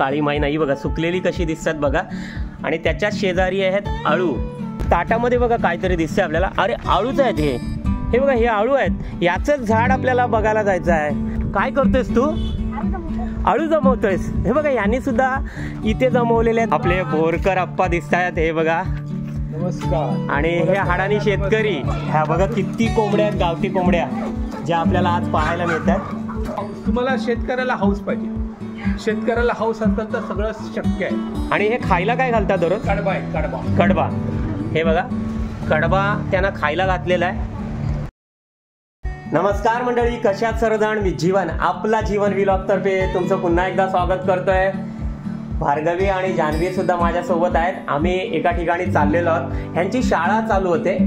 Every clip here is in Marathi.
काळी माई नाही बघा, सुकलेली कशी दिसतात बघा. आणि त्याच्या शेजारी आहेत आळू. ताटामध्ये बघा काहीतरी दिसतंय आपल्याला. अरे आळूच आहेत हे बघा, हे आळू आहेत. याचंच झाड आपल्याला बघायला जायचं आहे. काय करतोयस तू? आळू जमवतोयस. हे बघा यांनी सुद्धा इथे जमवलेले आहेत. आपले बोरकर आप्पा दिसत आहेत हे बघा. नमस्कार. आणि हे हाडानी शेतकरी. ह्या बघा किती कोंबड्या आहेत, गावठी कोंबड्या ज्या आपल्याला आज पाहायला मिळतात. तुम्हाला शेतकऱ्याला हौस पाहिजे. शेतकऱ्याला हौस असेल तर सगळं शक्य आहे. आणि हे खायला काय घालतात दररोज? कडबा आहे, कडबा. कडबा. हे बघा कडबा त्यांना खायला घातलेला आहे. नमस्कार मंडळी, कशात सर्वजण. मी जीवन, आपला जीवन व्लॉग तर्फे तुमचं पुन्हा एकदा स्वागत करतोय. भार्गवी आणि जान्हवी सुद्धा माझ्यासोबत आहेत. आम्ही एका ठिकाणी चाललेलो आहोत. ह्यांची शाळा चालू होते.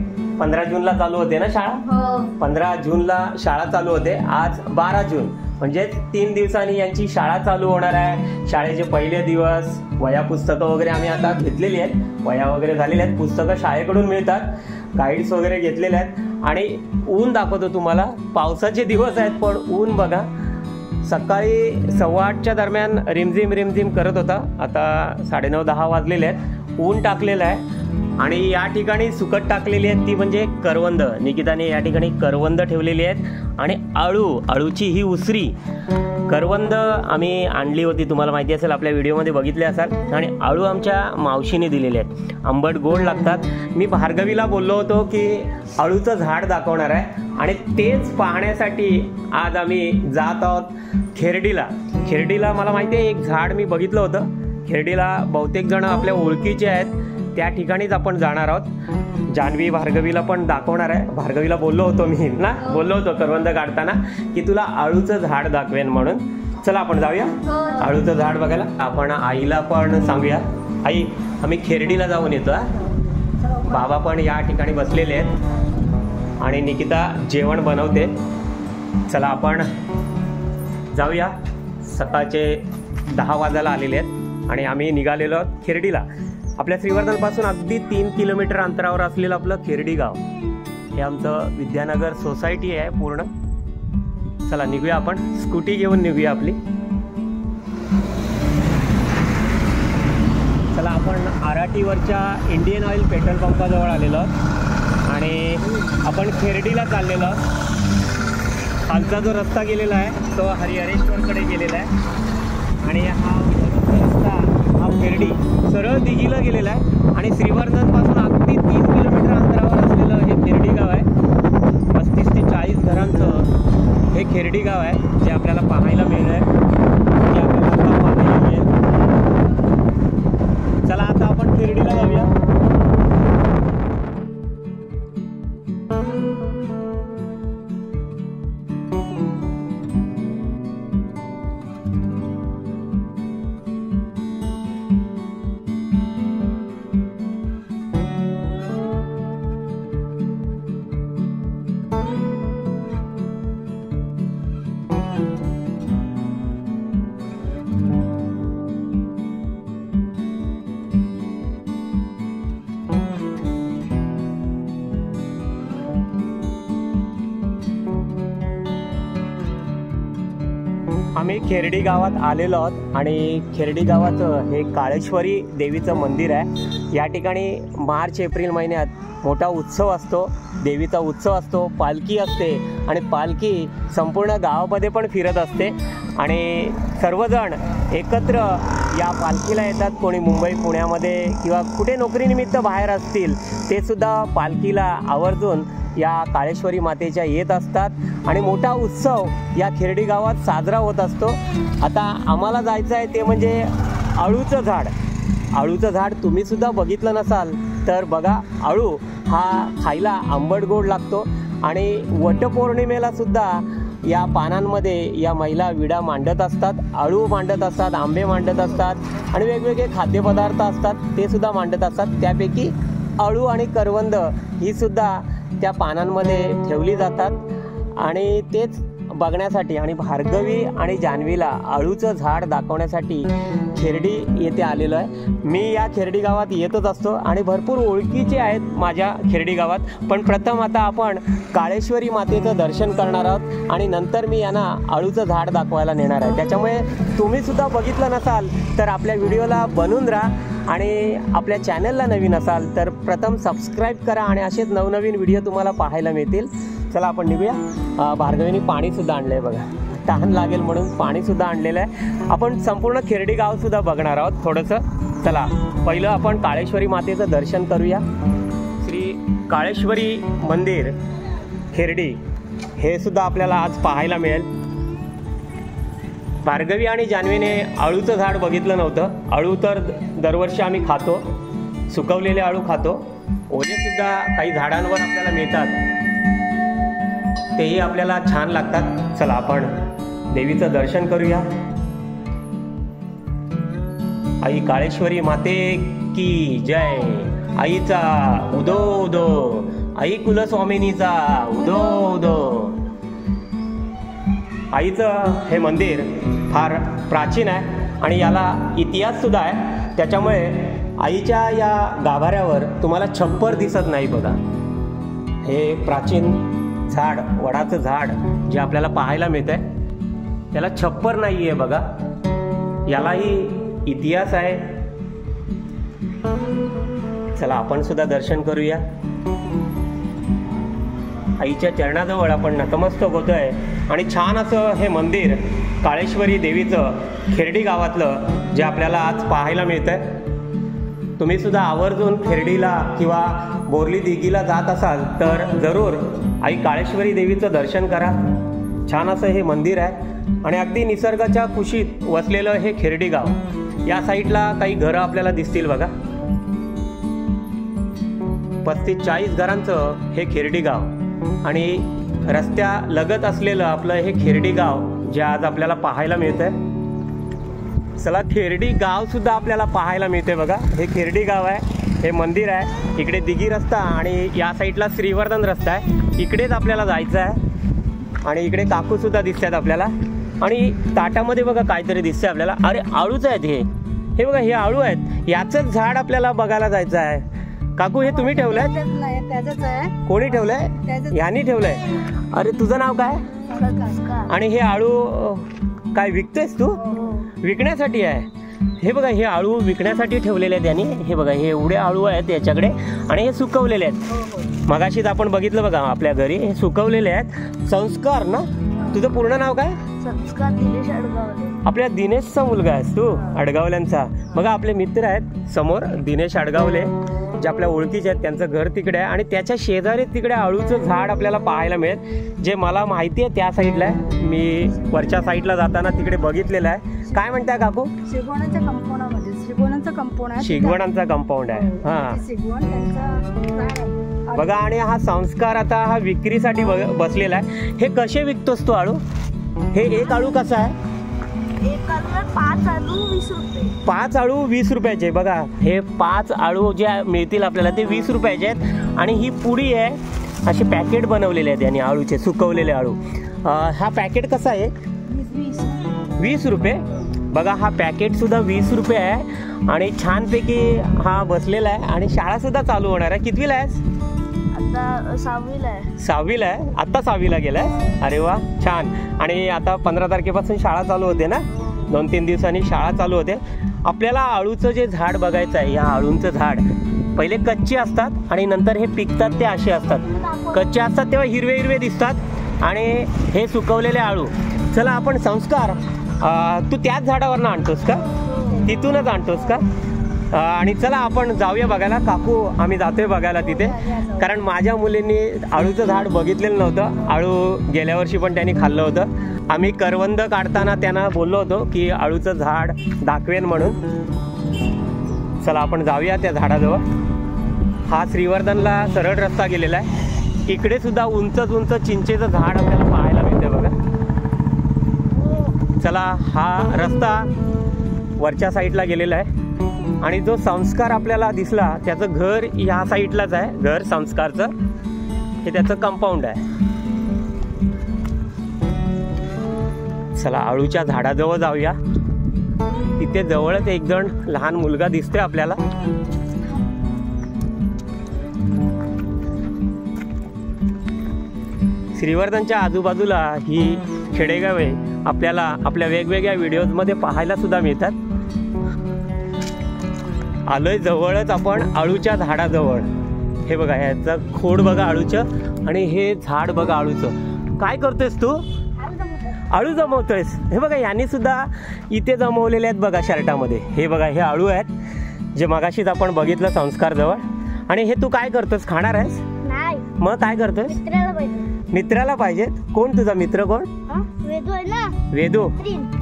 15 जूनला चालू होते ना शाळा? 15 जूनला शाळा चालू होते. आज 12 जून म्हणजे 3 दिवसांनी यांची शाळा चालू होणार आहे. शाळेचे पहिले दिवस. वह्या पुस्तकं वगैरे आम्ही आता घेतलेली आहेत. वह्या वगैरे झालेल्या आहेत. पुस्तकं शाळेकडून मिळतात. गाईड्स वगैरे घेतलेले आहेत. आणि ऊन दाखवतो तुम्हाला. पावसाचे दिवस आहेत पण ऊन बघा. सकाळी 8:15च्या दरम्यान रिमझिम करत होता. आता 9:30-10 वाजलेले आहेत. ऊन टाकलेलं आहे. आणि या ठिकाणी सुकट टाकलेली आहेत ती म्हणजे करवंद. निकिताने या ठिकाणी करवंद ठेवलेली आहेत. आणि आळूची ही उसरी. करवंद आम्ही आणली होती, तुम्हाला माहिती असेल, आपल्या व्हिडिओमध्ये बघितले असाल. आणि आळू आमच्या मावशीने दिलेले आहेत. आंबट गोड लागतात. मी भार्गवीला बोललो होतो की आळूचं झाड दाखवणार आहे. आणि तेच पाहण्यासाठी आज आम्ही जात आहोत खेर्डीला. मला माहिती आहे एक झाड मी बघितलं होतं खेर्डीला. बहुतेक जण आपल्या ओळखीचे आहेत. त्या ठिकाणीच आपण जाणार आहोत. जान्हवी भार्गवीला पण दाखवणार आहे. भार्गवीला बोललो होतो करवंद काढताना की तुला आळूचं झाड दाखवेन म्हणून. चला आपण जाऊया आळूचं झाड बघायला. आपण आईला पण सांगूया, आई आम्ही खेर्डीला जाऊन येतो. बाबा पण या ठिकाणी बसलेले आहेत आणि निकिता जेवण बनवते. चला आपण जाऊया. सकाळचे 10 वाजायला आलेले आहेत आणि आम्ही निघालेलो आहोत खेर्डीला. आपल्या श्रीवर्धनपासून अगदी 3 किलोमीटर अंतरावर असलेलं आपलं खेर्डी गाव. हे आमचं विद्यानगर सोसायटी आहे पूर्ण. चला निघूया आपण. स्कूटी घेऊन निघूया आपली. चला आपण आराटीवरच्या इंडियन ऑइल पेट्रोल पंपाजवळ आलेलो आहोत आणि आपण खेर्डीला चाललेलो आहोत. खालचा जो रस्ता गेलेला आहे तो हरिहरेश्वरकडे गेलेला आहे. आणि हा रस्ता हा खेर्डी सरळ दिघीला गेलेला आहे. आणि श्रीवर्धनपासून अगदी 3 किलोमीटर अंतरावर असलेलं हे खेर्डी गाव आहे. 35 ते 40 घरांचं हे खेर्डी गाव आहे जे आपल्याला पाहायला मिळेल. चला आता आपण खेर्डीला जाऊया. आम्ही खेर्डी गावात आलेलो आहोत आणि खेर्डी गावात हे काळेश्वरी देवीचं मंदिर आहे. या ठिकाणी मार्च-एप्रिल महिन्यात मोठा उत्सव असतो. देवीचा उत्सव असतो. पालखी असते आणि पालखी संपूर्ण गावामध्ये पण फिरत असते. आणि सर्वजण एकत्र या पालखीला येतात. कोणी मुंबई पुण्यामध्ये किंवा कुठे नोकरीनिमित्त बाहेर असतील ते सुद्धा पालखीला आवर्जून या काळेश्वरी मातेच्या येत असतात. आणि मोठा उत्सव या खेर्डी गावात साजरा होत असतो. आता आम्हाला जायचं आहे ते म्हणजे आळूचं झाड. आळूचं झाड तुम्ही सुद्धा बघितलं नसाल तर बघा. आळू हा खायला आंबट गोड लागतो. आणि वटपौर्णिमेला सुद्धा या पानांमध्ये या महिला विडा मांडत असतात. आळू मांडत असतात, आंबे मांडत असतात आणि वेगवेगळे खाद्यपदार्थ असतात ते सुद्धा मांडत असतात. त्यापैकी आळू आणि करवंद ही सुद्धा त्या पानांमध्ये ठेवली जातात. आणि तेच बघण्यासाठी आणि भार्गवी आणि जान्हवीला अळूचं झाड दाखवण्यासाठी खेरडी येथे आलेलो आहे. मी या खेरडी गावात येतच असतो आणि भरपूर ओळखीचे आहेत माझ्या खेरडी गावात. पण प्रथम आता आपण काळेश्वरी मातेचं दर्शन करणार आहोत आणि नंतर मी यांना अळूचं झाड दाखवायला नेणार आहे. त्याच्यामुळे तुम्ही सुद्धा बघितलं नसाल तर आपल्या व्हिडिओला बनवून राहा आणि आपल्या चॅनलला नवीन असाल तर प्रथम सबस्क्राईब करा आणि असेच नवनवीन व्हिडिओ तुम्हाला पाहायला मिळतील. चला आपण निघूया. भार्गवीने पाणीसुद्धा आणलं आहे बघा, तहान लागेल म्हणून पाणीसुद्धा आणलेलं आहे. आपण संपूर्ण खेरडी गावसुद्धा बघणार आहोत थोडंसं. चला पहिलं आपण काळेश्वरी मातेचं दर्शन करूया. श्री काळेश्वरी मंदिर खेरडी हे सुद्धा आपल्याला आज पाहायला मिळेल. भार्गवी आणि जान्हवीने अळूचं झाड बघितलं नव्हतं. अळू तर दरवर्षी आम्ही खातो, सुकवलेले अळू खातो. ओलेसुद्धा काही झाडांवर आपल्याला मिळतात, तेही आपल्याला छान लागतात. चला आपण देवीचं दर्शन करूया. आई काळेश्वरी माते की जय. आईचा उदो उदो, आई कुलस्वामिनीचा उदो उदो. आईचं हे मंदिर फार प्राचीन आहे आणि याला इतिहास सुद्धा आहे. त्याच्यामुळे आईच्या या गाभाऱ्यावर तुम्हाला छप्पर दिसत नाही बघा. हे प्राचीन झाड, वडाचं झाड जे आपल्याला पाहायला मिळतंय त्याला छप्पर नाही आहे बघा. यालाही इतिहास आहे. चला आपण सुद्धा दर्शन करूया. आईच्या चरणाजवळ आपण नतमस्तक होतोय आणि छान असं हे मंदिर काळेश्वरी देवीचं खेरडी गावातलं जे आपल्याला आज पाहायला मिळतंय. तुम्ही सुद्धा आवर्जून खेरडीला किंवा बोरली दिघीला जात असाल तर जरूर आई काळेश्वरी देवीचं दर्शन करा. छान असं हे मंदिर आहे आणि अगदी निसर्गाच्या कुशीत वसलेलं हे खेरडी गाव. या साईडला काही घरं आपल्याला दिसतील बघा. 35-40 घरांचं हे खेरडी गाव आणि रस्त्या लगत असलेलं आपलं हे खेरडी गाव जे आज आपल्याला पाहायला मिळतंय. चला खेरडी गाव सुद्धा आपल्याला पाहायला मिळते बघा. हे खेरडी गाव आहे, हे मंदिर आहे. इकडे दिघी रस्ता आणि या साईडला श्रीवर्धन रस्ता आहे. इकडेच आपल्याला जायचं आहे आणि इकडे काकू सुद्धा दिसतात आपल्याला. आणि ताटामध्ये बघा काहीतरी दिसतंय आपल्याला. अरे आळूच आहेत हे बघा, हे आळू आहेत. याचंच झाड आपल्याला बघायला जायचं आहे. काकू हे तुम्ही ठेवलंय? कोणी ठेवलंय? यांनी ठेवलंय. अरे तुझं नाव काय? आणि हे आळू काय विकतेस तू? विकण्यासाठी आहे. हे बघा हे आळू विकण्यासाठी ठेवलेले आहेत यांनी. हे बघा हे एवढे आळू आहेत याच्याकडे आणि हे सुकवलेले आहेत. मगाशीच आपण बघितलं बघा आपल्या घरी हे सुकवलेले आहेत. संस्कार ना? तुझं पूर्ण नाव काय? संस्कार दिनेश अडगावले. आपल्या दिनेशचा मुलगा आहेस तू, अडगावल्यांचा. बघा आपले मित्र आहेत समोर, दिनेश अडगावले जे आपल्या ओळखीचे आहेत. त्यांचं घर तिकडे आहे आणि त्याच्या शेजारी तिकडे अळूचं झाड आपल्याला पाहायला मिळेल जे मला माहिती आहे त्या साईडला आहे. मी वरच्या साईडला जाताना तिकडे बघितलेलं आहे. काय म्हणताय काकू? शिगवणाच्या कंपाऊंडमध्ये शिगवणांचा कंपाऊंड आहे. हा बघा. आणि हा संस्कार आता हा विक्रीसाठी बसलेला आहे. हे कसे विकतोस तू आळू? हे एक आळू कसा आहे? 5 आळू 20 रुपये. 5 आळू 20 रुपयाचे. बघा हे 5 आळू जे मिळतील आपल्याला ते 20 रुपयाचे आहेत. आणि ही पुडी आहे, असे पॅकेट बनवलेले आहेत यांनी आळूचे, सुकवलेले आळू. हा पॅकेट कसा आहे? 20 रुपये. बघा हा पॅकेट सुद्धा 20 रुपये आहे आणि छानपैकी हा बसलेला आहे. आणि शाळा सुद्धा चालू होणार आहे. कितवीला आहेस? आता 6वीला आहे. 6वीला आहे. आता 6वीला गेलाय. अरे वा छान. आणि आता 15 तारखेपासून शाळा चालू होते ना, 2-3 दिवसांनी शाळा चालू होते. आपल्याला आळूचं जे झाड बघायचं आहे, या आळूंचं झाड पहिले कच्चे असतात आणि नंतर हे पिकतात ते असे असतात. कच्चे असतात तेव्हा हिरवे हिरवे दिसतात आणि हे सुकवलेले आळू. चला आपण संस्कार, तू त्याच झाडावरनं आणतोस का? तिथूनच आणतोस का? आणि चला आपण जाऊया बघायला. काकू आम्ही जातोय बघायला तिथे, कारण माझ्या मुलींनी आळूचं झाड बघितलेलं नव्हतं. आळू गेल्या वर्षी पण त्यांनी खाल्लं होतं. आम्ही करवंद काढताना त्यांना बोललो होतो की आळूचं झाड दाखवेन म्हणून. चला आपण जाऊया त्या झाडाजवळ. हा श्रीवर्धनला सरळ रस्ता गेलेला आहे. इकडे सुद्धा उंचच उंच चिंचेचं झाड आपल्याला पाहायला मिळते बघा. चला हा रस्ता वरच्या साईडला गेलेला आहे आणि जो संस्कार आपल्याला दिसला त्याचं घर ह्या साईडलाच आहे. घर संस्कारचं हे त्याचं कंपाऊंड आहे. चला आळूच्या झाडाजवळ जाऊया. तिथे जवळच एक जण लहान मुलगा दिसतोय आपल्याला. श्रीवर्धनच्या आजूबाजूला ही खेडेगाव आहे. आपल्याला आपल्या वेगवेगळ्या व्हिडिओजमध्ये पाहायला सुद्धा मिळतात. आलोय जवळच आपण आळूच्या झाडाजवळ. हे बघा ह्याचं खोड बघा आळूचं आणि हे झाड बघा आळूचं. काय करतोयस तू? आळू जमवतोयस. हे बघा यांनी सुद्धा इथे जमवलेले आहेत बघा शर्टामध्ये. हे बघा हे आळू आहेत जे मगाशीच आपण बघितलं संस्कार जवळ. आणि हे तू काय करतोस? खाणार आहेस? नाही, मग काय करतोस? मित्राला पाहिजे. मित्राला पाहिजे. कोण तुझा मित्र? कोण? वेदू आहे ना. वेदू.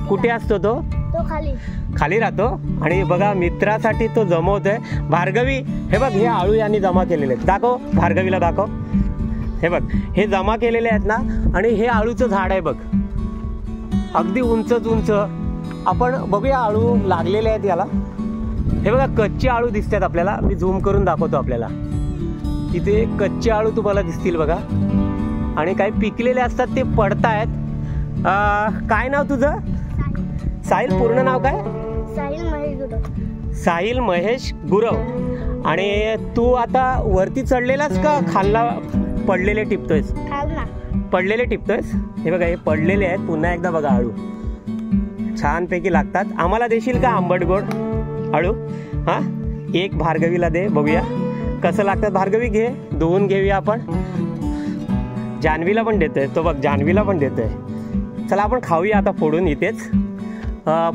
कुठे असतो तो? तो खाली खाली राहतो. आणि बघा मित्रासाठी तो जमवतोय. भार्गवी हे बघ हे आळू यांनी जमा केलेले आहेत. दाखव भार्गवीला दाखव. हे बघ हे जमा केलेले आहेत ना. आणि हे आळूचं झाड आहे बघ अगदी उंचच उंच. आपण बघूया आळू लागलेले आहेत याला. हे बघा कच्चे आळू दिसतात आपल्याला. मी झूम करून दाखवतो आपल्याला. तिथे कच्चे आळू तुम्हाला दिसतील बघा. आणि काही पिकलेले असतात ते पडतायत. काय नाव तुझं? साहिल. पूर्ण नाव काय? साहिल महेश गुरव. साहिल महेश गुरव. आणि तू आता वरती चढलेलास का खाल्ला पडलेले टिपतोयस? खाल ना. पडलेले टिपतोयस. हे बघा हे पडलेले आहेत. पुन्हा एकदा बघा आळू छानपैकी लागतात. आम्हाला देशील का आंबट गोड आळू? हा एक भार्गवीला दे बघूया कसं लागतात. भार्गवी घे. दोन घेऊया आपण. जान्हवीला पण देतोय. तो बघ जान्हवीला पण देतोय. चला आपण खाऊया आता फोडून इथेच.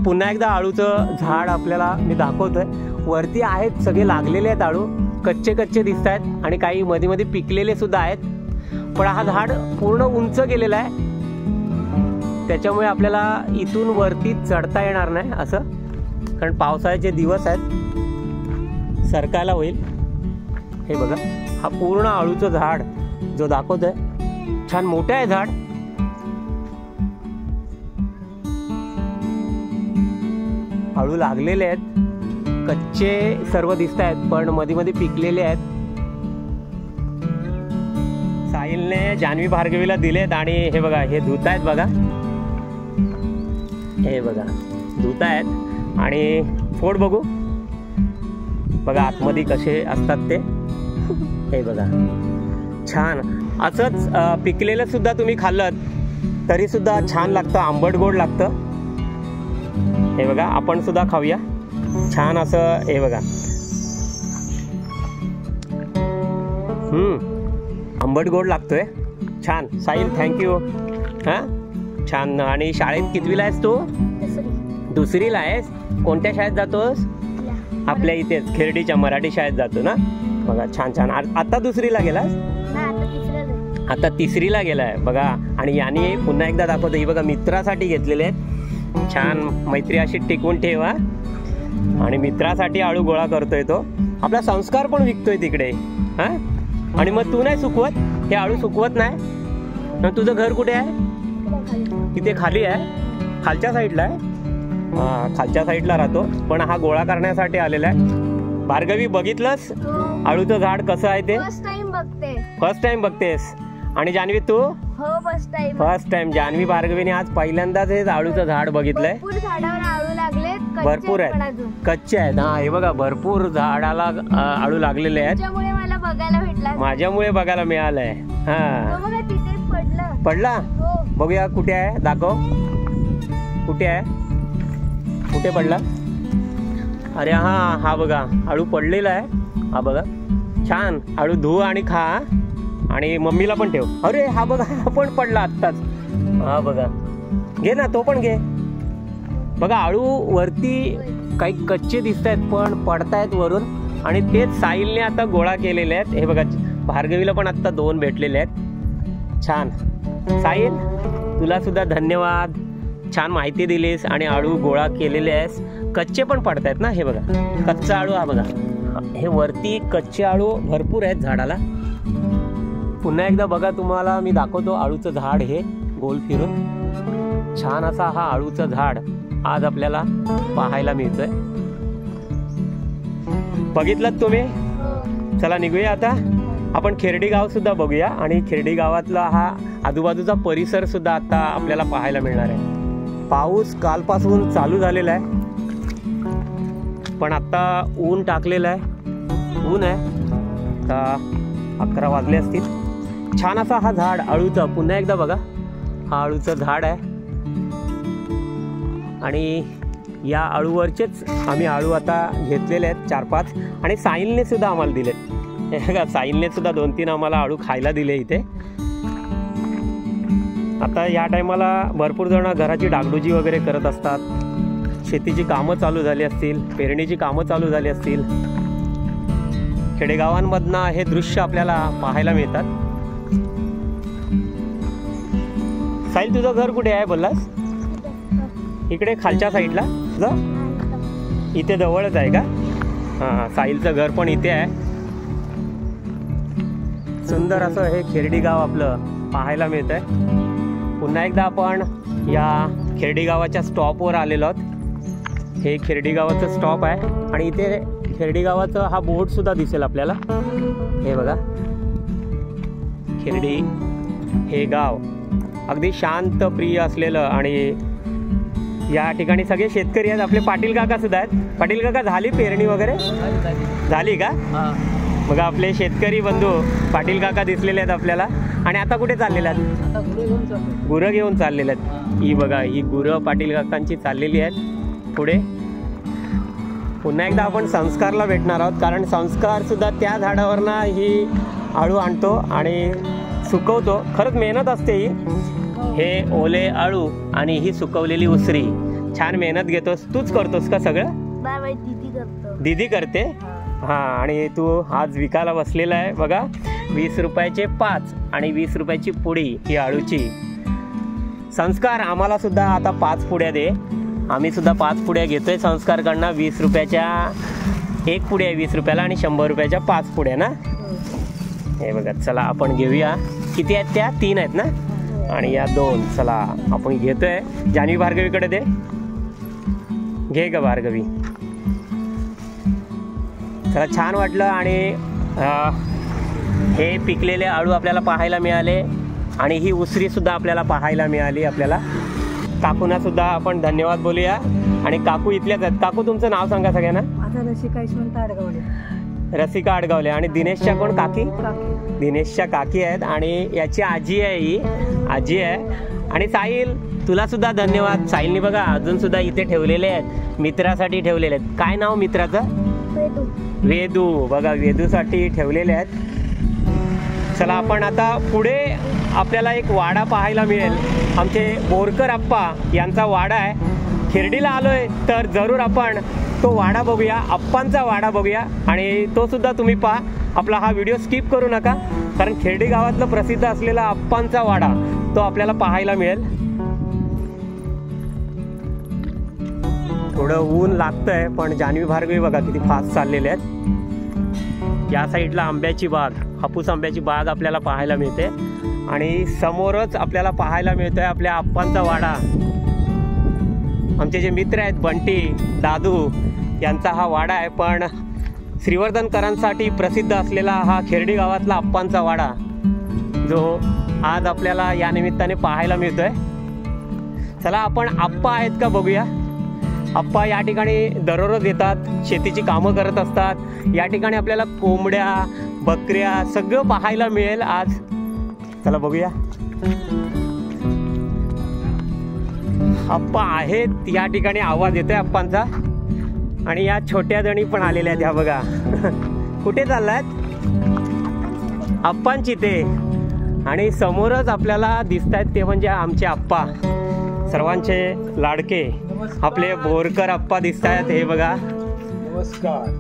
पुन्हा एकदा आळूचं झाड आपल्याला मी दाखवतोय. वरती आहेत सगळे लागलेले आहेत आळू. कच्चे कच्चे दिसत आहेत आणि काही मध्ये मध्ये पिकलेले सुद्धा आहेत. पण हा झाड पूर्ण उंच गेलेला आहे. त्याच्यामुळे आपल्याला इथून वरती चढता येणार नाही असं. कारण पावसाळ्याचे दिवस आहेत. सरकायला होईल. हे बघा हा पूर्ण आळूचं झाड जो दाखवतोय. छान मोठं आहे झाड. आळू लागलेले आहेत. कच्चे सर्व दिसत आहेत पण मध्ये मध्ये पिकलेले आहेत. साहिलने जान्हवी भार्गवीला दिलेत. आणि हे बघा हे धुत आहेत बघा. हे बघा धुत आहेत. आणि फोड बघू बघा आतमध्ये कसे असतात ते. हे बघा छान. असंच पिकलेलं सुद्धा तुम्ही खाल्लं तरी सुद्धा छान लागतं. आंबट गोड लागतं. हे बघा आपण सुद्धा खाऊया. छान असं हे बघा. आंबट गोड लागतोय. छान. साहिल थँक्यू. हा छान. आणि शाळेत कितवीला आहेस तू? दुसरीला आहेस. कोणत्या शाळेत जातोस? आपल्या इथेच खेर्डीच्या मराठी शाळेत जातो ना. बघा छान छान. आता दुसरीला गेलास? आता तिसरीला गेलाय बघा. आणि याने पुन्हा एकदा दाखवतो. ही बघा मित्रासाठी घेतलेले आहेत. छान. मैत्री अशी टिकवून ठेवा. आणि मित्रासाठी आळू गोळा करतोय तो. आपला संस्कार पण विकतोय तिकडे. हा आणि मग तू नाही सुकवत? हे आळू सुकवत नाही? तुझं घर कुठे आहे? तिथे खाली आहे. खालच्या साईडला आहे. हा खालच्या साईडला राहतो. पण हा गोळा करण्यासाठी आलेला आहे. भार्गवी बघितलंस आळूचं झाड कसं आहे ते? फर्स्ट टाइम बघते. फर्स्ट टाइम बघतेस. आणि जान्हवी तू? हो first time. First time. Janhavi भार्गवीने आज पहिल्यांदाच हे आळूचं झाड बघितलंय. भरपूर झाडावर आळू लागलेत. भरपूर आहेत. कच्चे आहेत. हा हे बघा भरपूर झाडाला आळू लागलेले आहेत. त्यामुळे मला बघायला भेटला. माझ्यामुळे बघायला मिळालंय. हा बघा तिथे पडलं. पडला. हो. बघूया कुठे आहे. दाखव कुठे आहे. कुठे पडला? अरे हा बघा आळू पडलेला आहे. हा बघा छान. आळू धुव आणि खा. आणि मम्मीला पण ठेव. अरे हा बघा हा पण पडला आत्ताच. हा बघा घे ना तो पण घे. बघा आळू वरती काही कच्चे दिसत आहेत पण पडतायत वरून. आणि तेच साहिलने आता गोळा केलेले आहेत. हे बघा भार्गवीला पण आता 2 भेटलेले आहेत. छान. साहिल तुला सुद्धा धन्यवाद. छान माहिती दिलीस आणि आळू गोळा केलेले आहेस. कच्चे पण पडतायत ना. हे बघा कच्चा आळू. हा बघा हे वरती कच्चे आळू भरपूर आहेत झाडाला. पुन्हा एकदा बघा तुम्हाला मी दाखवतो आळूचं झाड. हे गोल फिरून छान असा हा आळूचं झाड आज आपल्याला पाहायला मिळतोय. बघितलं तुम्ही? चला निघूया आता. आपण खेर्डी गाव सुद्धा बघूया. आणि खेर्डी गावातला हा आजूबाजूचा परिसर सुद्धा आता आपल्याला पाहायला मिळणार आहे. पाऊस कालपासून चालू झालेला आहे, पण आता ऊन टाकलेलं आहे, ऊन आहे. आता 11 वाजले असतील. छान असा हा झाड आळूचा, पुन्हा एकदा बघा, हा आळूचं झाड आहे. आणि या आळूवरचेच आम्ही आळू आता घेतलेले आहेत 4-5, आणि साहिलने सुद्धा आम्हाला दिलेत. हे बघा, साहिलने सुद्धा 2-3 आम्हाला आळू खायला दिले इथे. आता या टायमाला भरपूर जण घराची डागडुजी वगैरे करत असतात, शेतीची कामं चालू झाली असतील, पेरणीची कामं चालू झाली असतील. खेडेगावांमधनं हे दृश्य आपल्याला पाहायला मिळतात. साहिल, तुझं घर कुठे आहे बोललास? इकडे खालच्या साईडला जा, इथे जवळच आहे का? हां, साहिलचं घर पण इथे आहे. सुंदर असं हे खेरडी गाव आपलं पाहायला मिळत आहे. पुन्हा एकदा आपण या खेरडी गावाच्या स्टॉपवर आलेलो आहोत. हे खेरडी गावाचं स्टॉप आहे, आणि इथे खेरडी गावाचं हा बोर्ड सुद्धा दिसेल आपल्याला. हे बघा, खेरडी हे गाव अगदी शांत प्रिय असलेलं, आणि या ठिकाणी सगळे शेतकरी आहेत. आपले पाटील काका सुद्धा आहेत. पाटील काका, झाली पेरणी वगैरे? झाली का? बघा, आपले शेतकरी बंधू पाटील काका दिसलेले आहेत आपल्याला. आणि आता कुठे चाललेले आहेत? गुरं घेऊन चाललेले आहेत. ही बघा, ही गुरं पाटील काकांची चाललेली आहेत पुढे. पुन्हा एकदा आपण संस्कारला भेटणार आहोत, कारण संस्कार सुद्धा त्या झाडावरनं ही आळू आणतो आणि सुकवतो. खरंच मेहनत असते ही. हे ओले आळू आणि ही सुकवलेली उसरी, छान मेहनत घेतोस. तूच करतोस का सगळं? दीदी करतो. दीदी करते? हां, आणि तू आज विकायला बसलेला आहे बघा. 20 रुपयाचे 5 आणि 20 रुपयाची पुडी ही आळूची. संस्कार, आम्हाला सुद्धा आता 5 पुड्या दे. आम्ही सुद्धा 5 पुड्या घेतोय संस्कारकडनं. 20 रुपयाच्या 1 पुडी आहे 20 रुपयाला, आणि 100 रुपयाच्या 5 पुड्या ना. हे बघा, चला आपण घेऊया. किती आहेत त्या? 3 आहेत ना, आणि या 2. चला आपण घेतोय. जान्हवी, भार्गवीकडे दे. घे ग भार्गवी. चला, छान वाटलं. आणि हे पिकलेले आळू आपल्याला पाहायला मिळाले, आणि ही उसरी सुद्धा आपल्याला पाहायला मिळाली. आपल्याला काकूंना सुद्धा आपण धन्यवाद बोलूया. आणि काकू इथल्याच आहेत. काकू, तुमचं नाव सांगा सगळ्यांना. रसिका यशवंत आडगावले. रसिका आडगावले. आणि दिनेशच्या कोण काकी? दिनेशच्या काकी आहेत. आणि याची आजी आहे, ही आजी आहे. आणि साहिल, तुला सुद्धा धन्यवाद. साहिलनी बघा अजून सुद्धा इथे ठेवलेले आहेत, मित्रासाठी ठेवलेले आहेत. काय नाव मित्राचं? वेदू. बघा, वेदूसाठी ठेवलेले आहेत. चला, आपण आता पुढे आपल्याला एक वाडा पाहायला मिळेल. आमचे बोरकर आप्पा यांचा वाडा आहे. खेरडीला आलोय तर जरूर आपण तो वाडा बघूया, आप्पांचा वाडा बघूया. आणि तो सुद्धा तुम्ही पहा. आपला हा व्हिडिओ स्किप करू नका, कारण खेरडी गावातलं प्रसिद्ध असलेला आप्पांचा वाडा तो आपल्याला पाहायला मिळेल. थोडं ऊन लागतंय, पण जान्हवी, भार्गवी बघा किती फास्ट चाललेले आहेत. या साईडला आंब्याची बाग, हापूस आंब्याची बाग आपल्याला पाहायला मिळते. आणि समोरच आपल्याला पाहायला मिळतोय आपल्या आप्पांचा वाडा. आमचे जे मित्र आहेत, बंटी, दादू, यांचा हा वाडा आहे. पण श्रीवर्धनकरांसाठी प्रसिद्ध असलेला हा खेरडी गावातला आप्पांचा वाडा, जो आज आपल्याला या निमित्ताने पाहायला मिळतोय. चला, आपण आप्पा आहेत का बघूया. आप्पा या ठिकाणी दररोज येतात, शेतीची कामं करत असतात. या ठिकाणी आपल्याला कोंबड्या, बकऱ्या सगळं पाहायला मिळेल आज. चला बघूया. आप्पा आहेत या ठिकाणी, आवाज येतोय आप्पांचा. आणि या छोट्या जणी पण आलेल्या आहेत. ह्या बघा. कुठे चाललात? आप्पांची ते. आणि समोरच आपल्याला दिसत आहेत ते म्हणजे आमचे आप्पा, सर्वांचे लाडके आपले बोरकर आप्पा दिसत आहेत. हे बघा.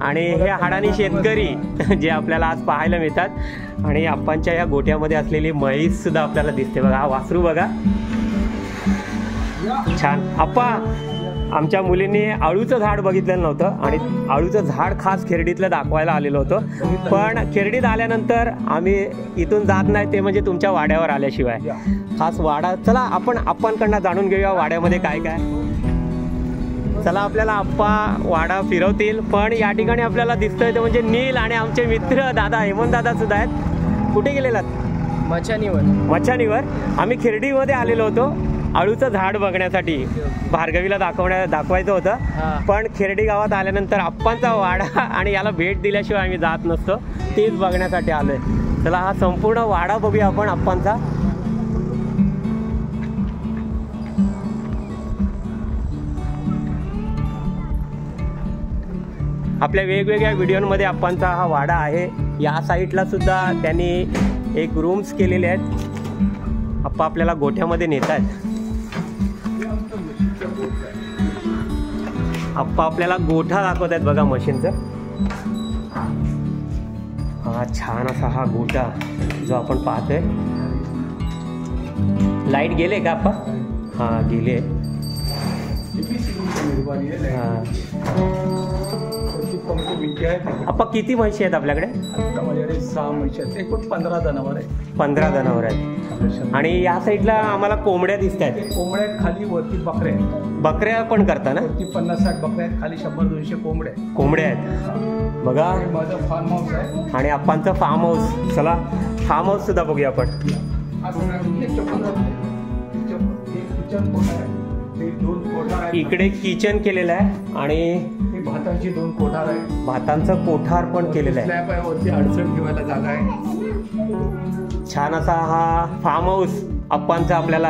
आणि हे हाडानी शेतकरी जे आपल्याला आज पाहायला मिळतात. आणि आप्पांच्या या गोट्यामध्ये असलेली म्हैस सुद्धा आपल्याला दिसते बघा. हा वासरू बघा, छान. आप्पा, आमच्या मुलींनी आळूचं झाड बघितलेलं नव्हतं, आणि आळूचं झाड खास खेरडीतलं दाखवायला आलेलं होतं. पण खेरडीत आल्यानंतर आम्ही इथून जात नाही, ते म्हणजे तुमच्या वाड्यावर आल्याशिवाय. खास वाडा. चला, आपण आप्पांकडनं जाणून घेऊया वाड्यामध्ये काय काय. चला, आपल्याला आप्पा वाडा फिरवतील. पण या ठिकाणी आपल्याला दिसतंय ते म्हणजे नील आणि आमचे मित्र दादा, हेमंत दादा सुद्धा आहेत. कुठे गेलेलात? मचानीवर. मचानीवर. आम्ही खेरडीमध्ये आलेलो होतो. आळूचं झाड बघण्यासाठी भार्गवीला दाखवायचं होतं, पण खेरडी गावात आल्यानंतर आप्पांचा वाडा आणि याला भेट दिल्याशिवाय आम्ही जात नसतो, तेच बघण्यासाठी आलोय. चला हा संपूर्ण वाडा बघूया आपण आप्पांचा. आपल्या वेगवेगळ्या व्हिडिओमध्ये आप्पांचा हा वाडा आहे. या साईडला सुद्धा त्यांनी एक रूम्स केलेले आहेत. आप्पा आपल्याला गोठ्यामध्ये नेत आहेत. आप्पा आपल्याला गोठा दाखवत आहेत बघा मशीनचा. हा छान असा हा गोठा जो आपण पाहतोय. लाईट गेले का आप्पा? हा गेले. आप्पा किती म्हशी आहेत आपल्याकडे? आता माझ्याकडे 6 म्हशी आहेत. एकूण 15 जनावर आहेत. 15 जनावर आहेत. आणि या साईडला आम्हाला कोंबड्या दिसत आहेत. कोंबड्या खाली, वरती बकऱ्या आहेत. बकऱ्या पण करता ना? वरती 50-60 बकऱ्या आहेत, खाली 100-200 कोंबड्या आहेत. कोंबड्या आहेत बघा. हे माझं फार्म हाऊस आहे. आणि आप्पांचं फार्म हाऊस. चला फार्म हाऊस सुद्धा बघूया आपण. इकडे किचन केलेलं आहे आणि भाताची 2 कोठार आहे. भातांचं कोठार पण केलेलं आहे. स्लॅब आहे, वरती अडचण ठेवायला जागा आहे. छान असा हा फार्म हाऊस आप्पांचा आपल्याला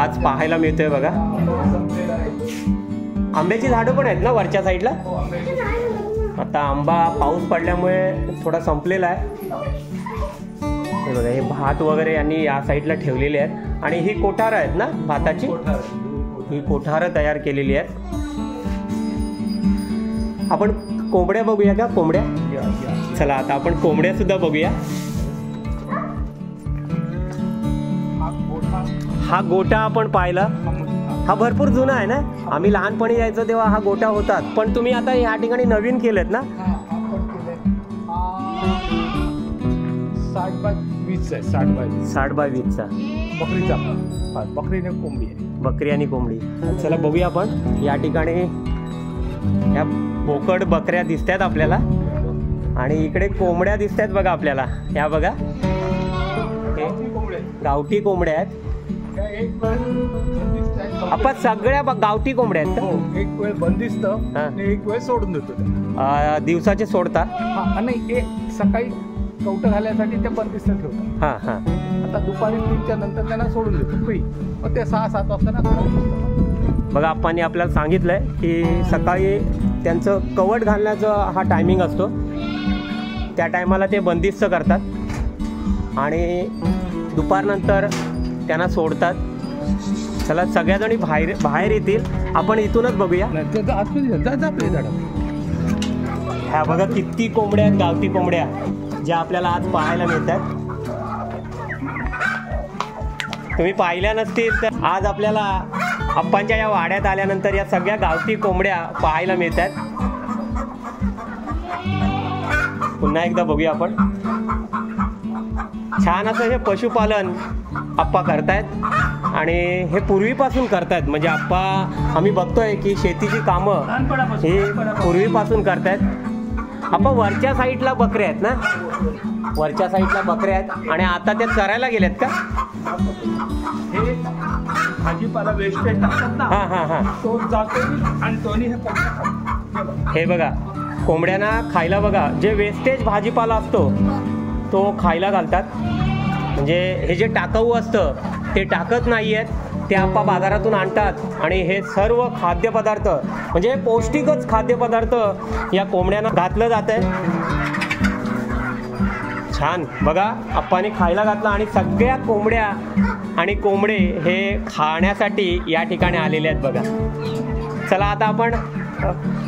आज पाहायला मिळतोय बघा. आंब्याची झाडं पण आहेत ना वरच्या साईडला? आता आंबा पाऊस पडल्यामुळे थोडा संपलेला आहे. हे बघा, हे भात वगैरे यांनी या साईडला ठेवलेले आहेत. आणि ही कोठार आहेत ना भाताची? ही कोठारं तयार केलेली आहेत. आपण कोंबड्या बघूया का? कोंबड्या. चला आता आपण कोंबड्या सुद्धा बघूया. हा गोठा आपण पाहिला. हा भरपूर जुना आहे ना? आम्ही लहानपणी यायचो तेव्हा हा गोठा होता. पण तुम्ही आता या ठिकाणी नवीन केलेत ना? 60 बाय 20 चा बकरीचा. बकरीने कोंबडी आहे. बकरी आणि कोंबडी. चला बघूया आपण. या ठिकाणी ह्या बोकड बकऱ्या दिसतात आपल्याला आणि इकडे कोंबड्या दिसतात बघा आपल्याला. या बघा, गावठी कोंबड्या आहेत. आपण सगळ्या गावठी कोंबड्या आहेत का? एक वेळ बंदिस्त आणि एक वेळ सोडून देतो. दिवसाचे सोडता? नाही, सकाळी कवटं घालण्यासाठी ते बंदिस्त ठेवतात. हां हां. आता दुपारी 3च्या नंतर त्यांना सोडून देतो फ्री. मग ते 6-7 वाजता ना बघा. आप्पांनी आपल्याला सांगितलंय की सकाळी त्यांचं कवट घालण्याचा हा टायमिंग असतो. त्या टायमाला ते बंदिस्त करतात आणि दुपारनंतर त्यांना सोडतात. चला सगळ्याजणी बाहेर येतील. आपण इथूनच बघूया. ह्या बघा किती कोंबड्या आहेत, गावठी कोंबड्या, ज्या आपल्याला आज पाहायला मिळतात. तुम्ही पाहिल्या नसतील तर आज आपल्याला आप्पांच्या या वाड्यात आल्यानंतर या सगळ्या गावठी कोंबड्या पाहायला मिळतात. पुन्हा एकदा बघूया आपण. छान असं हे पशुपालन आप्पा करतायत आणि हे पूर्वीपासून करतायत. म्हणजे आप्पा आम्ही बघतोय की शेतीची कामं हे पूर्वीपासून करतायत. आप्पा वरच्या साईडला बकऱ्या आहेत ना? वरच्या साईडला बकऱ्या आहेत आणि आता ते चरायला गेलेत का? हे भाजीपाला वेस्टेज टाकतात ना. हां हां हां. तो जातो आणि दोन्ही हे बघा कोंबड्यांना खायला बघा जे वेस्टेज भाजीपाला असतो तो खायला घालतात. म्हणजे हे जे टाकाऊ असतं ते टाकत नाही आहेत, ते आप्पा बाजारातून आणतात आणि हे सर्व खाद्यपदार्थ म्हणजे पौष्टिकच खाद्यपदार्थ या कोंबड्यांना घातलं जात आहे. छान बघा, आप्पाने खायला घातलं आणि सगळ्या कोंबड्या आणि कोंबडे हे खाण्यासाठी या ठिकाणी आलेले आहेत बघा. चला आता आपण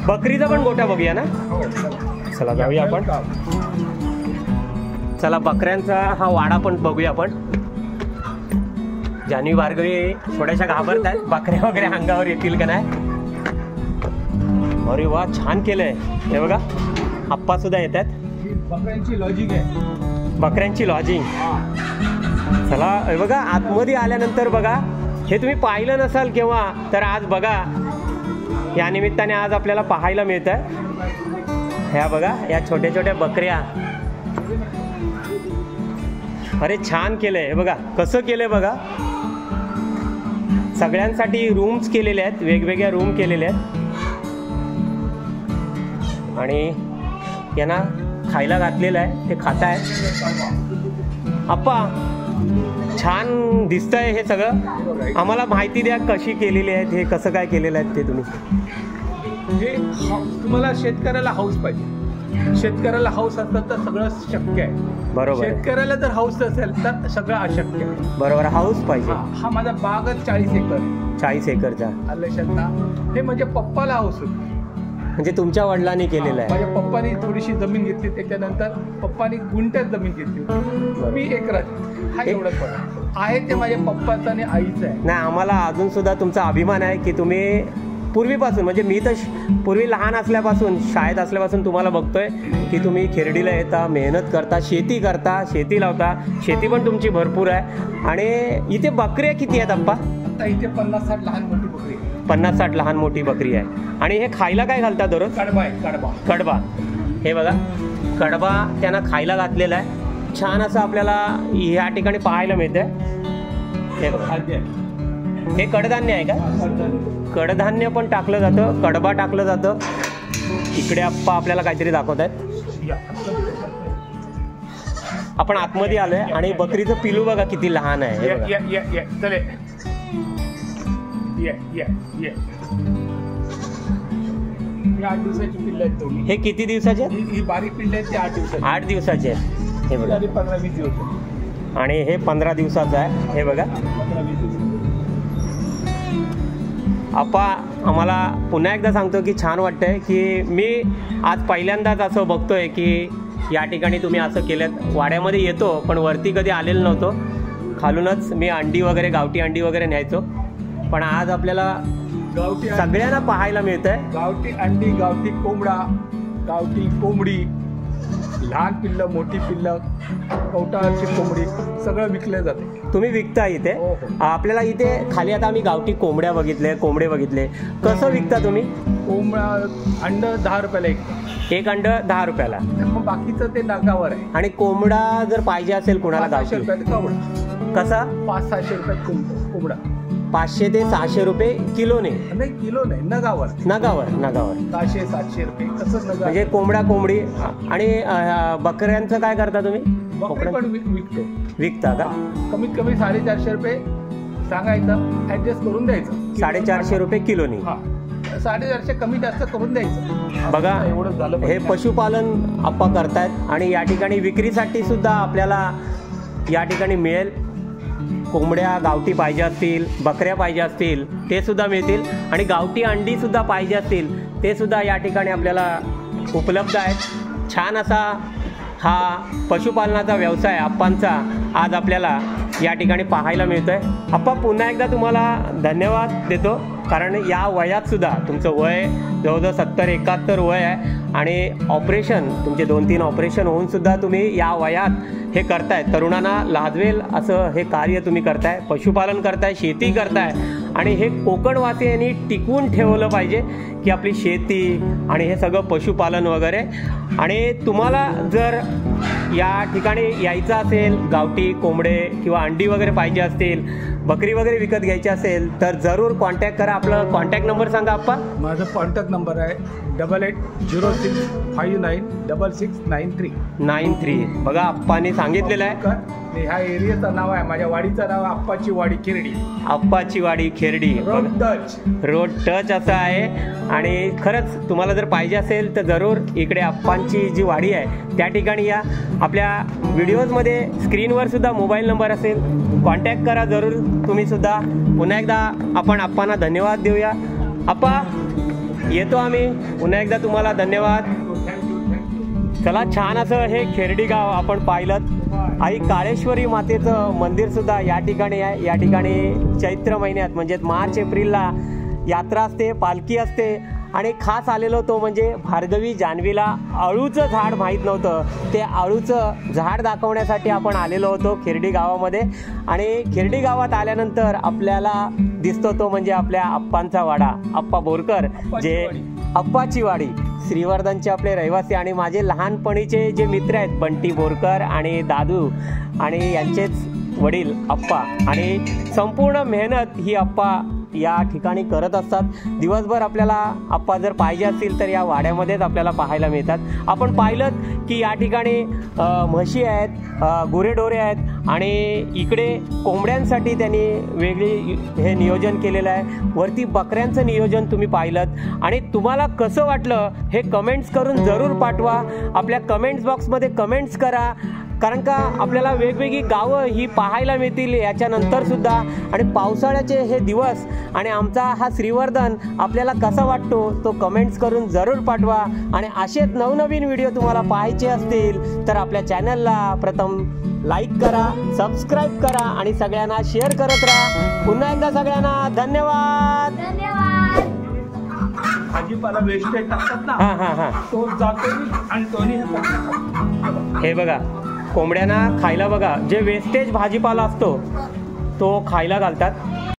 बकरीचा पण गोठा बघूया ना. चला जाऊया आपण. चला बकऱ्यांचा हा वाडा पण बघूया आपण. जान्हवी भार्गवी थोड्याशा घाबरत आहेत, बकऱ्या वगैरे अंगावर येतील का नाही. अरे वा, छान केलंय. हे बघा आप्पा सुद्धा येत आहेत. बकऱ्यांची लॉजिंग आहे. बकऱ्यांची लॉजिंग. चला हे बघा आतमध्ये आल्यानंतर बघा, हे तुम्ही पाहिलं नसाल केव्हा तर आज बघा या निमित्ताने आज आपल्याला पाहायला मिळतं. ह्या बघा या छोट्या छोट्या बकऱ्या. अरे छान केलंय. हे बघा कसं केलंय बघा. सगळ्यांसाठी रूम्स केलेले आहेत, वेगवेगळ्या रूम केलेल्या आहेत आणि यांना खायला घातलेलं आहे, ते खात आहेत. आप्पा छान दिसतंय हे सगळं, आम्हाला माहिती द्या कशी केलेली आहेत, हे कसं काय केलेलं आहे ते तुम्ही. हे तुम्हाला शेतकऱ्याला हाऊस पाहिजे. शेतकऱ्याला हाऊस असेल तर सगळं शक्य आहे. बरोबर. शेतकऱ्याला जर हाऊस असेल तर सगळं अशक्य आहे. बरोबर, हाऊस पाहिजे. हा माझा बागच 40 एकर आहे. 40 एकरचा. आलं लक्षात ना. हे म्हणजे पप्पाला हाऊस होती, म्हणजे तुमच्या वडिलांनी केलेलं आहे. माझ्या पप्पानी थोडीशी जमीन घेतली, त्याच्यानंतर पप्पानी गुंठ्यात जमीन घेतली, मी एकरात. हा एवढंच फरक आहे. ते माझ्या पप्पाचं आणि आईचं आहे. नाही, आम्हाला अजून सुद्धा तुमचा अभिमान आहे की तुम्ही पूर्वीपासून, म्हणजे मी तर पूर्वी लहान असल्यापासून, शाळेत असल्यापासून तुम्हाला बघतोय की तुम्ही खिरडीला येता, मेहनत करता, शेती करता, शेती लावता. शेती पण तुमची भरपूर आहे. आणि इथे बकऱ्या किती आहेत आप्पा? आता इथे 50-60 लहान मोठी बकरी आहे. 50-60 लहान मोठी बकरी आहे. आणि हे खायला काय घालतात दररोज? कडबा आहे. कडबा. कडबा. हे बघा, कडबा त्यांना खायला घातलेला आहे. छान असं आपल्याला ह्या ठिकाणी पाहायला मिळतंय. हे बघा, खाद्य आहे. हे कडधान्य आहे का? कडधान्य पण टाकलं जातं, कडबा टाकलं जातं. इकडे आप्पा आपल्याला काहीतरी दाखवत आहेत. आपण आतमध्ये आलोय आणि बकरीचं पिलू बघा किती लहान आहे. हे बघा. चले. ही 8 दिवसाची पिल्ल आहेत दोन्ही. हे किती दिवसाचे आहेत? ही बारीक पिल्ल आहेत, ते 8 दिवसाची. 8 दिवसाचे आहेत. हे बघा. 15-20 दिवस. आणि हे 15 दिवसाचं आहे. हे बघा. 15-20 दिवस. आप्पा आम्हाला पुन्हा एकदा सांगतो की छान वाटतंय की मी आज पहिल्यांदाच असं बघतोय की या ठिकाणी तुम्ही असं केलं. वाड्यामध्ये येतो पण वरती कधी आलेलो नव्हतो. खालूनच मी अंडी वगैरे, गावठी अंडी वगैरे न्यायचो. पण आज आपल्याला गावठी सगळ्यांना पाहायला मिळतंय. गावठी अंडी, गावठी कोंबडा, गावठी कोंबडी, लहान पिल्ल, मोठी पिल्ल, कवटाळची कोंबडी, सगळं विकलं जाते. तुम्ही विकता इथे? हो, हो. आपल्याला इथे खाली आता आम्ही गावठी कोंबड्या बघितले, कोंबडे बघितले. कसं विकता तुम्ही? कोंबडा अंड 10 रुपयाला एक अंड 10 रुपयाला. मग बाकीचं ते नागावर आहे. आणि कोंबडा जर पाहिजे असेल कुणाला 500 गावठी, रुपयात कोंबडा. कसा? 500-600 रुपयात कोंबडा. 500 ते 600 रुपये किलोने? नाही, किलो नाही, नगावर. नगावर. 600-700 रुपये कसं नगा. म्हणजे कोंबडा, कोंबडी. आणि बकऱ्यांचं काय करता तुम्ही? बकरी पण विकतो. विकता का? कमीत कमी 450 रुपये सांगायचं, ऍडजस्ट करून द्यायचं. 450 रुपये किलोनी. हा, 450 कमी जास्त करून द्यायचं. बघा, एवढं झालं हे पशुपालन आप्पा करतायत आणि या ठिकाणी विक्रीसाठी सुद्धा आपल्याला या ठिकाणी मिळेल. कोंबड्या गावठी पाहिजे असतील, बकऱ्या पाहिजे असतील ते सुद्धा मिळतील. आणि गावठी अंडी सुद्धा पाहिजे असतील ते सुद्धा या ठिकाणी आपल्याला उपलब्ध आहेत. छान असा हा पशुपालनाचा व्यवसाय आप्पांचा आज आपल्याला या ठिकाणी पाहायला मिळतोय. आप्पा पुन्हा एकदा तुम्हाला धन्यवाद देतो, कारण या वयात सुद्धा, तुमचं वय जवळजवळ 70-71 वय आहे आणि ऑपरेशन, तुमचे 2-3 ऑपरेशन होऊन सुद्धा तुम्ही या वयात हे करताय. तरुणांना लाजवेल असं हे कार्य तुम्ही करताय. पशुपालन करताय, शेती करताय. आणि हे कोकणवासियांनी टिकवून ठेवलं पाहिजे की आपली शेती आणि हे सगळं पशुपालन वगैरे. आणि तुम्हाला जर या ठिकाणी यायचं असेल, गावठी कोंबडे किंवा अंडी वगैरे पाहिजे असतील, बकरी वगैरे विकत घ्यायची असेल तर जरूर कॉन्टॅक्ट करा. आपलं कॉन्टॅक्ट नंबर सांगा आप्पा. माझा कॉन्टॅक्ट नंबर आहे 8806596693. बघा, आप्पांनी सांगितलेलं आहे. ह्या एरियाचं नाव आहे, माझ्या वाडीचं नाव आहे आप्पाची Wadi Khirdi. Appachi Wadi Khirdi. Road touch. Road touch असं आहे. आणि खरंच तुम्हाला जर पाहिजे असेल तर जरूर इकडे आप्पांची जी वाडी आहे त्या ठिकाणी या. आपल्या व्हिडिओजमध्ये स्क्रीनवर सुद्धा मोबाईल नंबर असेल, कॉन्टॅक्ट करा जरूर तुम्ही सुद्धा. पुन्हा एकदा आपण आप्पांना धन्यवाद देऊया. आप्पा येतो आम्ही. पुन्हा एकदा तुम्हाला धन्यवाद. चला, छान असं हे खेरडी गाव आपण पाहिलं. आई काळेश्वरी मातेचं मंदिर सुद्धा या ठिकाणी आहे. या ठिकाणी चैत्र महिन्यात म्हणजे मार्च-एप्रिलला यात्रा असते, पालखी असते. आणि खास आलेलो तो म्हणजे भार्गवी जान्हवीला अळूचं झाड माहीत नव्हतं. ते अळूचं झाड दाखवण्यासाठी आपण आलेलो होतो खिरडी गावामध्ये. आणि खिरडी गावात आल्यानंतर आपल्याला दिसतो तो म्हणजे आपल्या आप्पांचा वाडा, आप्पा बोरकर, जे आप्पाची वाडी, श्रीवर्धनचे आपले रहिवासी आणि माझे लहानपणीचे जे मित्र आहेत बंटी बोरकर आणि दादू, आणि यांचेच वडील आप्पा आणि संपूर्ण मेहनत ही आप्पा या ठिकाणी करत असतात. दिवसभर आपल्याला आप्पा जर पाहिजे असतील तर या वाड्यामध्येच आपल्याला पाहायला मिळतात. आपण पाहिलं की या ठिकाणी म्हशी आहेत, गुरेढोरे आहेत आणि इकडे कोंबड्यांसाठी त्यांनी वेगळी हे नियोजन केलेलं आहे. वरती बकऱ्यांचं नियोजन तुम्ही पाहिलं आणि तुम्हाला कसं वाटलं हे कमेंट्स करून जरूर पाठवा. आपल्या कमेंट्स बॉक्समध्ये कमेंट्स करा, कारण का आपल्याला वेगवेगळी गावं ही पाहायला मिळतील याच्यानंतर सुद्धा. आणि पावसाळ्याचे हे दिवस आणि आमचा हा श्रीवर्धन आपल्याला कसा वाटतो तो कमेंट्स करून जरूर पाठवा. आणि असेच नवनवीन व्हिडिओ तुम्हाला पाहायचे असतील तर आपल्या चॅनलला प्रथम लाईक करा, सबस्क्राईब करा आणि सगळ्यांना शेअर करत राहा. पुन्हा एकदा सगळ्यांना धन्यवाद. भाजीपाला वेस्टेज टाकतात ना, हां हां हां तो जातो आणि दोन्ही हे करतात. हे बघा कोंबड्यांना खायला बघा जे वेस्टेज भाजीपाला असतो तो खायला घालतात.